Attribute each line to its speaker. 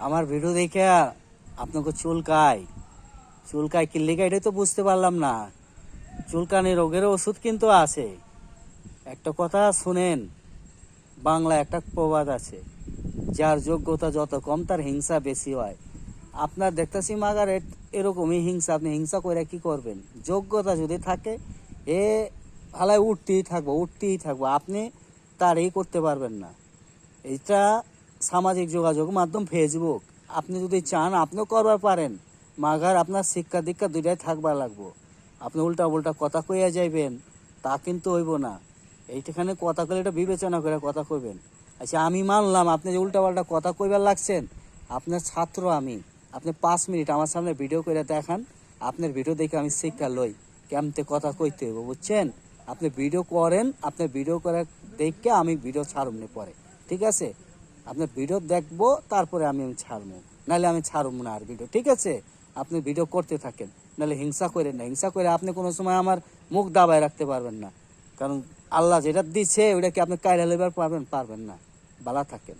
Speaker 1: আমার ভিডিও দেখে আপনাকে চুলকায় কি লেগে এটাই তো বুঝতে পারলাম না। চুলকানি রোগের ওষুধ কিন্তু আছে। একটা কথা শুনেন, বাংলা একটা প্রবাদ আছে, যার যোগ্যতা যত কম তার হিংসা বেশি হয়। আপনার দেখতেছি মাগার এরকমই হিংসা। আপনি হিংসা করে কি করবেন? যোগ্যতা যদি থাকে এ ভালায় উঠতেই থাকবো, আপনি তার করতে পারবেন না। এটা সামাজিক যোগাযোগ মাধ্যম ফেসবুক, আপনি যদি চান আপনিও করবার পারেন, মাগার আপনার শিক্ষা দীক্ষা দুইটাই থাকবার লাগবো। আপনি উল্টা উল্টা কথা কইয়া যাইবেন তা কিন্তু হইব না। এইখানে কথা কইলে এটা বিবেচনা করে কথা কইবেন। আচ্ছা, আমি মানলাম আপনি যে উল্টা পাল্টা কথা কইবার লাগছেন, আপনার ছাত্র আমি। আপনি 5 মিনিট আমার সামনে ভিডিও করে দেখান, আপনার ভিডিও দেখে আমি শিক্ষা লই কেমতে কথা কইতে হইব, বুঝছেন? আপনি ভিডিও করেন, আপনি ভিডিও করে দেখে আমি ভিডিও ছাড়ুন পরে, ঠিক আছে? আপনার ভিডিও দেখবো, তারপরে আমি ছাড়বো, নাহলে আমি ছাড়বো না আর ভিডিও, ঠিক আছে? আপনি ভিডিও করতে থাকেন, নাহলে হিংসা করেন না। হিংসা করে আপনি কোনো সময় আমার মুখ দাবায় রাখতে পারবেন না, কারণ আল্লাহ যেটা দিচ্ছে ওইটা কি আপনি কায়রা লইবার পারবেন না। ভালো থাকেন।